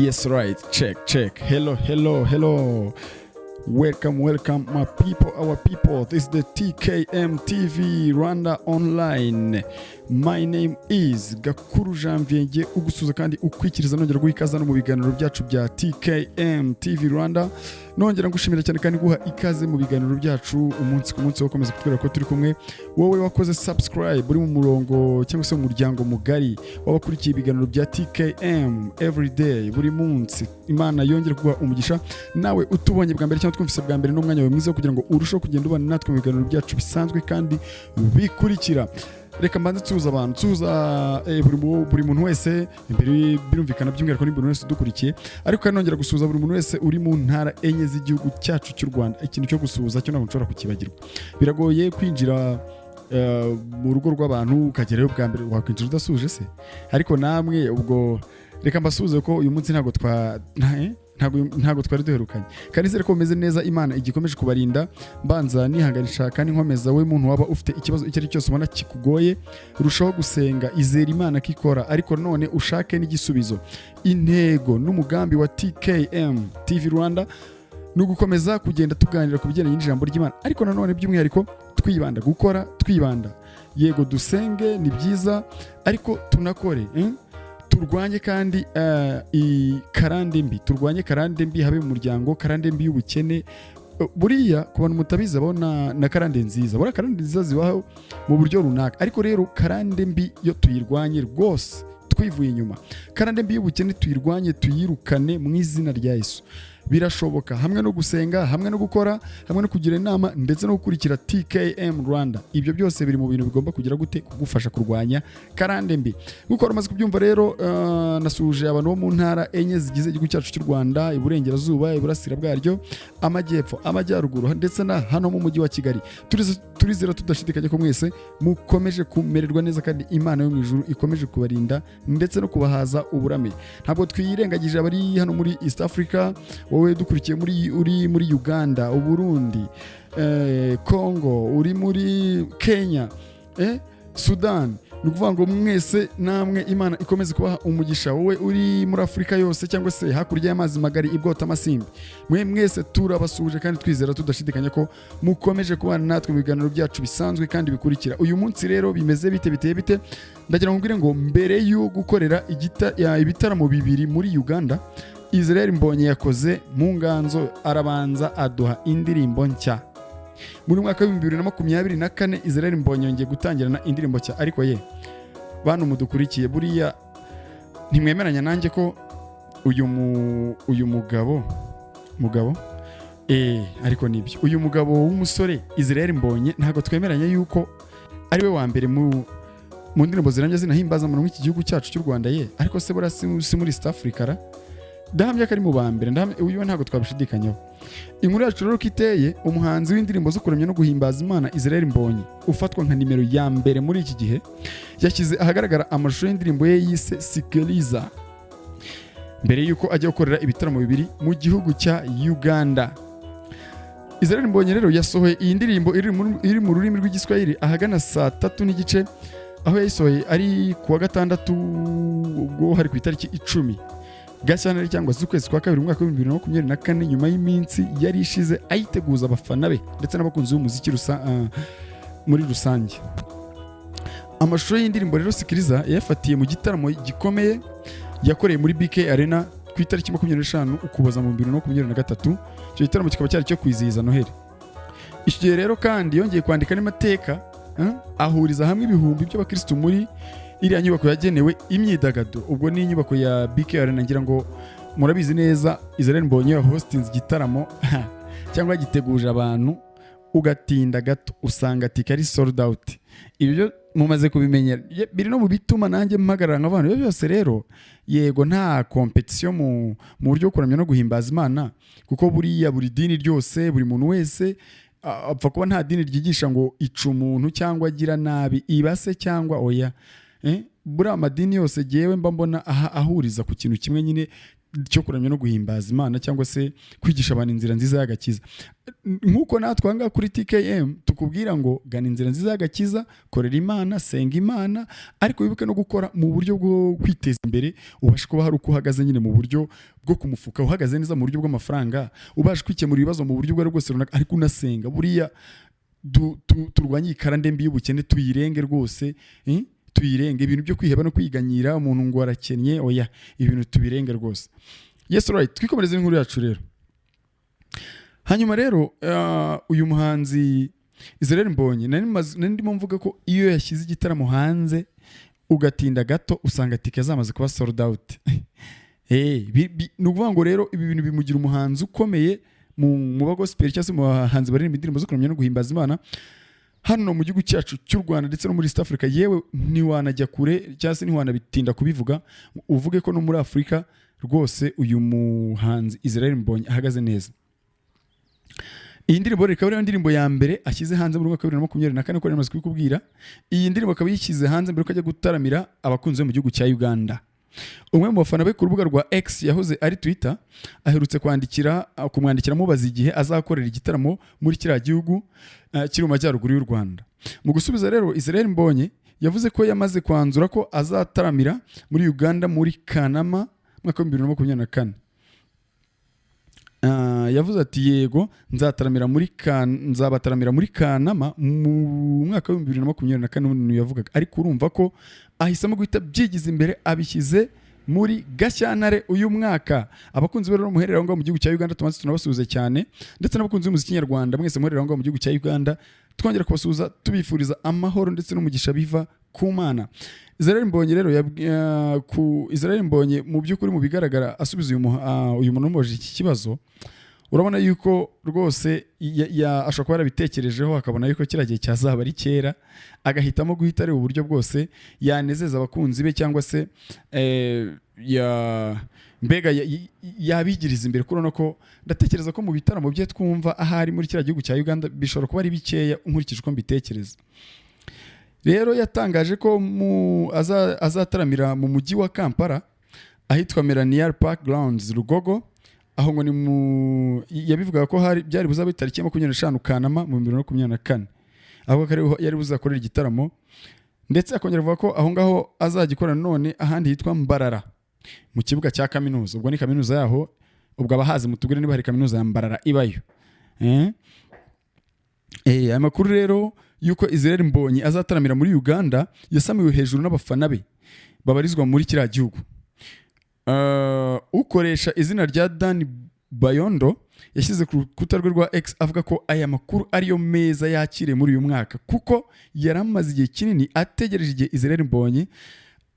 Yes, right. Check. Hello. Welcome, my people, our people. This is the TKM TV Rwanda Online. My name is Gakuru Janvier, ugusuza kandi ukwikiriza nongera guhikaza no mu biganiro byacu bya TKM TV Rwanda. Nongera ngushimira cyane kandi guha ikaze mu biganiro byacu umunsi ku munsi wakomeza kutwera ko turi kumwe. Wowe wakoze subscribe uri mu murongo cyangwa se mu muryango mugari wabakurikiye ibiganiro bya TKM every day buri munsi. Imana yongera kuguha umugisha nawe utubonye bwa mbere cyangwa twumvise bwa mbere n'umwanya wawe mwiza kugira ngo urusheho kugenda ubana natwe mu biganiro byacu bisanzwe kandi bikurikira. Reka mbanze tuza buri muntu wese imbere birumvikana by'umwihariko ni buri wese dukurikiye, ariko kandi nongera gusuza buri muntu wese uri mu ntara enye z'igihugu cyacu cy'u Rwanda. Ikintu cyo gusuza cyo ntabwo nshobora kukibagirwa. Biragoye kwinjira mu rugo rw'abantu ukagerayo bwa mbere wakwinjira udasuje se, ariko namwe ubwo reka mbasuze ko uyu munsi ntago twari duherukanye kandi zere ko meze neza. Imana igikomeje kubarinda, mbanza nihanganisha kandi nkomeza we muntu waba ufite ikibazo icyo ari cyose ubona kikugoye, rushaho gusenga, izera Imana kikora, ariko none ushake n'igisubizo. Intego n'umugambi wa TKM TV Rwanda no gukomeza kugenda tuganira ku bijyanye n'ijambo ry'Imana, ariko nanone by'umwihariko twibanda gukora, twibanda yego dusenge ni byiza, ariko tunakore turwanye kandi turwanye karande mbi habe mu muryango, karande mbi y'ubukene. Buriya ku bantu mutabizi abona na karande nziza, buriya karande nziza zibaho mu buryo runaka, ariko rero karande mbi yo tuyirwanye rwose twivuye inyuma. Karande mbi y'ubukene tuyirwanye, tuyirukane mu izina rya Yesu. Birashoboka hamwe no gusenga, hamwe no gukora, hamwe no kugira inama ndetse no gukurikira TKM Rwanda. Ibyo byose biri mu bintu bigomba kugira gute kugufasha kurwanya karande mbi. Gukora umaze kubyumva rero, nasuje abantu bo mu ntara enye zigize igihugu cyacu cy'u Rwanda: iburengerazuba, iburasira bwaryo, amajyepfo, amajyaruguru ndetse na hano mu mujyi wa Kigali. Turizera tudashidikanya ko mwese mukomeje kumererwa neza kandi Imana yo mu ijuru ikomeje kubarinda ndetse no kubahaza uburame. Ntabwo twirengagije abari hano muri East Africa, wowe dukurikiye uri muri Uganda, Uburundi, Congo, uri muri Kenya, Sudan. Ni ukuvuga ngo mwese namwe Imana ikomeze kubaha umugisha. Wowe uri muri Afurika yose cyangwa se hakurya y'amazi magari ibwota amasimbi, mwese turabasuje kandi twizera tudashidikanya ko mukomeje kubana natwe mu biganiro byacu bisanzwe kandi bikurikira. Uyu munsi rero bimeze bite ndagira nkubwire ngo mbere yo gukorera ibitaramo bibiri muri Uganda, Israel Mbonyi yakoze mu nganzo, arabanza aduha indirimbo nshya. Muri mwaka wa 2024 Israel Mbonyi yongeye gutangirana indirimbo nshya, ariko bantu mudukurikiye buriya ntimwemeranya nanjye ko uyu mugabo ariko nibyo, uyu mugabo w'umusore Israel Mbonyi ntago twemeranya yuko ari we wa mbere mu ndirimbo ziranye zinahimbaza mu iki gihugu cyacu cy'u Rwanda ariko se bura si muri East Africa ndahamya ko ari mu bambere, uyu ntago twabishidikanyaho. Inkuru yacu rero kiteye, umuhanzi w'indirimbo zo kuramya no guhimbaza Imana Israel Mbonyi ufatwa nka nimero ya mbere muri iki gihe, yashyize ahagaragara amashusho y'indirimbo ye yise Sikiliza mbere yuko ajya gukorera ibitaramo bibiri mu gihugu cya Uganda. Israel Mbonyi rero yasohoye iyi ndirimbo iri mu rurimi rw'igiswahili ahagana saa 3:30, aho yayisohoye ari kuwa gatandatu, ubwo hari ku itariki 10 Gashyantare cyangwa z'ukwezi kwa kabiri mwaka wa 2024, nyuma y'iminsi yari ishize ayiteguza abafana be ndetse n'abakunzi b'umuziki muri rusange. Amashusho y'indirimbo rero Sikiliza yafatiye mu gitaramo gikomeye yakoreye muri BK Arena ku itariki 25 Ukuboza mu 2023. Icyo gitaramo kikaba cyari cyo kwizihiza Noheli. Iki gihe rero kandi yongeye kwandika n'amateka, ahuriza hamwe ibihumbi by'abakristo muri iriya nyubako yagenewe imyidagaduro. Ubwo ni inyubako ya BK Arena, ngira ngo murabizi neza. Israel Mbonyi hostinze igitaramo cyangwa giteguje abantu ugatinda gato usanga tikari sold out. Ibyo mumaze kubimenyera, biri no mu bituma nanjye mpagarara nk'abantu. Byose rero yego nta competition mu buryo kuramya no guhimbaza Imana, kuko buriya buri dini ryose, buri muntu wese apfa kuba nta dini ryigisha ngo ica umuntu cyangwa agira nabi ibase cyangwa oya. Buriya amadini yose jewe mba mbona ahuriza ku kintu kimwe nyine, cyo kuramya no guhimbaza Imana cyangwa se kwigisha abantu inzira nziza y'agakiza. Nkuko natwe ngaha kuri TKM tukubwira ngo gana inzira nziza y'agakiza, korera Imana, senga Imana, ariko wibuke no gukora mu buryo bwo kwiteza imbere, ubashe kuba hari uko uhagaze nyine mu buryo bwo kumufuka, uhagaze neza mu buryo bw'amafaranga, ubashe kwikemura ibibazo mu buryo bwo bwose runaka, ariko unasenga. Buriya turwanye ikarande mbi y'ubukene, tuyirenge rwose, tuyirenge. Ibintu byo kwiheba no kwiganyira umuntu ngo arakennye, oya, ibintu tubirenge rwose. Yes right, twikomereze inkuru yacu rero. Hanyuma rero uyu muhanzi Israel Mbonyi nari ndimo mvuga ko iyo yashyize igitaramo hanze ugatinda gato usanga tike zamaze kuba sold out. Nukuvuga ngo rero ibi bintu bimugira umuhanzi ukomeye mu bagospel cyangwa se mu bahanzi baririmba indirimbo zo kuramya no guhimbaza Imana hano mu gihugu cyacu cy'u Rwanda ndetse no muri East Africa. Yewe ntiwanajya kure cyangwa se ntiwanabitinda kubivuga uvuge ko no muri Afrika rwose uyu muhanzi Israel Mbonyi ahagaze neza. Iyi ndirimbo rero ikaba ari indirimbo ya mbere ashyize hanze muri 2024 ko namaze kubikubwira. Iyi ndirimbo akaba yishyize hanze mbere ko ajya gutaramira abakunzi be mu gihugu cya Uganda. Umwe mu bafana be ku rubuga rwa X yahoze ari Twitter aherutse kumwandikira mubaza igihe azakorera igitaramo muri kiriya gihugu kiri mu majyaruguru y'u Rwanda. Mu gusubiza rero Israel Mbonyi yavuze ko yamaze kwanzura ko azataramira muri Uganda muri Kanama mwaka wa 2024. Yavuze ati yego nzabataramira muri Kanama mu mwaka wa 2024 yavugaga, ariko urumva ko ahisemo guhita byigiza imbere abishyize muri Gashyantare uyu mwaka. Abakunzi rero muherera ngo mu gihugu cya Uganda tumaze tunabasuhuze cyane, ndetse n'abakunzi b'umuziki nyarwanda mwese muherera ngo mu gihugu cya Uganda twongera kubasuhuza tubifuriza amahoro ndetse n'umugisha biva ku Mana. Israel Mbonyi rero Israel Mbonyi mu by'ukuri mu bigaragara asubiza uyu muntu umubajije iki kibazo, urabona yuko rwose ashobora kuba yarabitekerejeho akabona yuko kiriya gihe cyazaba ari kera, agahitamo guhita areba uburyo bwose yanezeza abakunzi be cyangwa se mbega yabigiriza imbere. Kurona ko ndatekereza ko mu bitaramo bye twumva ahari muri kiriya gihugu cya Uganda bishobora kuba ari bikeya nkurikije uko mbitekereza. Rero yatangaje ko azataramira mu mujyi wa Kampala ahitwa Millennium Park Grounds Rugogo, aho ngo yabivuga ko byari buzabe tariki 25 Kanama mu 2024, aho yari buzakorera igitaramo, ndetse akongera avuga ko aho ngaho azagikora none ahandi hitwa Mbarara mu kibuga cya kaminuza. Ubwo ni kaminuza yaho, ubwo abahazi mutugure niba hari kaminuza ya Mbarara ibayo. Aya makuru rero yuko Israel Mbonyi azataramira muri Uganda yasamiwe hejuru n'abafana be babarizwa muri kiriya gihugu. Ukoresha izina rya Dan Bayondo yashyize ku rukuta rwe rwa X avuga ko aya makuru ariyo meza yakire muri uyu mwaka, kuko yaramaze igihe kinini ategereje igihe Israel Mbonyi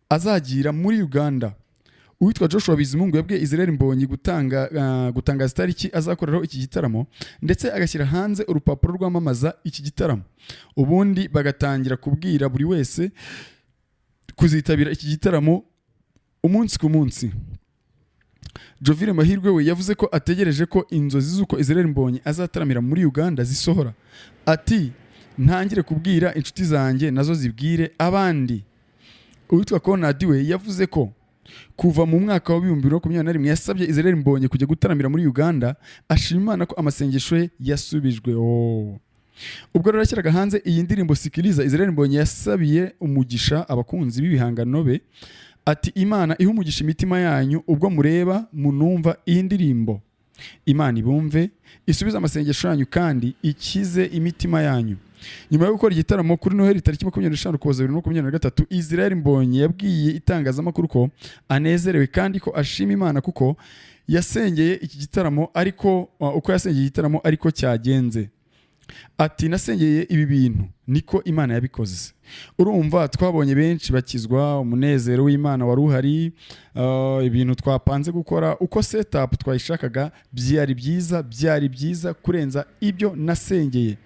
azagira muri Uganda. Uwitwa Joshua Bizimungu yabwiye Israel Mbonyi gutangaza itariki azakoreraho iki gitaramo, ndetse agashyira hanze urupapuro rwamamaza iki gitaramo, ubundi bagatangira kubwira buri wese kuzitabira iki gitaramo umunsi ku munsi. Jovire Mahirwe we yavuze ko ategereje ko inzozi z'uko Israel Mbonyi azataramira muri Uganda zisohora. Ati ntangire kubwira inshuti zanjye nazo zibwire abandi. Uwitwa Konadi we yavuze ko kuva mu mwaka wa 2021 yasabye Israel Mbonyi kujya gutaramira muri Uganda, ashima Imana ko amasengesho ye yasubijwe. Ubwo rero ashyiraga hanze iyi ndirimbo Sikiliza, Israel Mbonyi yasabiye umugisha abakunzi b'ibihangano be, ati Imana ihe umugisha imitima yanyu ubwo mureba munumva iyi ndirimbo. Imana ibumve, isubize amasengesho yanyu kandi ikize imitima yanyu. Nyuma yo gukora igitaramo kuri Noheli tariki 25 Ukuboza 2023, Israel Mbonyi yabwiye itangazamakuru ko anezerewe kandi ko ashima Imana kuko yasengeye iki gitaramo, ariko uko yasengeye igitaramo ariko cyagenze. Ati nasengeye ibi bintu niko Imana yabikoze. Urumva twabonye benshi bakizwa, umunezero w'Imana wari uhari, ibintu twapanze gukora uko setup twayishakaga byari byiza kurenza ibyo nasengeye.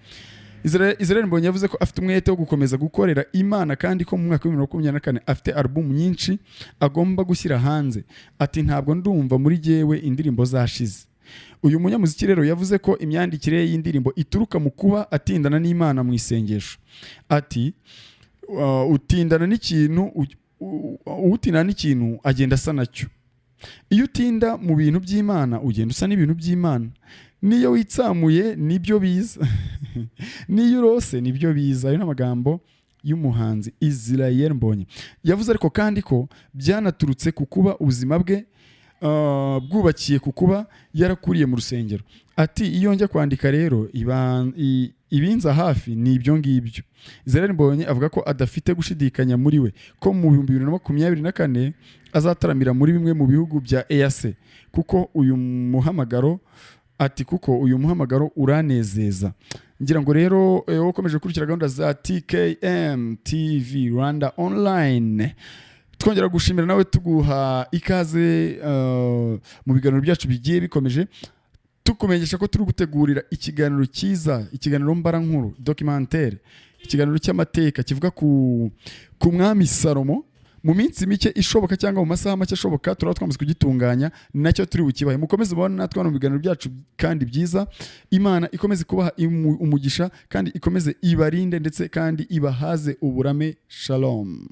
Israel Mbonyi yavuze ko afite umwete wo gukomeza gukorera Imana kandi ko mu mwaka wa 2024 afite album nyinshi agomba gushyira hanze. Ati ntabwo ndumva muri jewe indirimbo zashize. Uyu munyamuziki rero yavuze ko imyandikire y'indirimbo ituruka mu kuba atindana n'Imana mu isengesho. Ati utindana n'ikintu agenda asa nacyo. iyo utinda mu bintu by'Imana ugenda usa n'ibintu by'Imana, niyo witsamuye nibyo biza niyo urose nibyo biza. Ayo n'amagambo y'umuhanzi Israel Mbonyi yavuze. Ariko kandi ko byanaturutse ku kuba ubuzima bwe bwubakiye ku kuba yarakuriye mu rusengero. Ati iyo njya kwandika rero ibinza hafi ni ibyo ngibyo. Israel Mbonyi avuga ko adafite gushidikanya muri we ko mu 2024 azataramira muri bimwe mu bihugu bya EAC kuko uyu muhamagaro uranezeza. Ngira ngo rero ukomeje kurikira gahunda za TKM TV Rwanda online, twongera gushimira nawe tuguha ikaze mu biganiro byacu bigiye bikomeje, tukumenyesha ko turi gutegurira ikiganiro cyiza, ikiganiro mbarankuru documentaire, ikiganiro cy'amateka kivuga ku mwami Salomo mu minsi mike ishoboka cyangwa mu masaha make ashoboka. Turaba twamaze kugitunganya, nacyo turi bukibahe. Mukomeze ubona natwe mu biganiro byacu kandi byiza. Imana ikomeze kubaha umugisha kandi ikomeze ibarinde ndetse kandi ibahaze uburame. Shalom.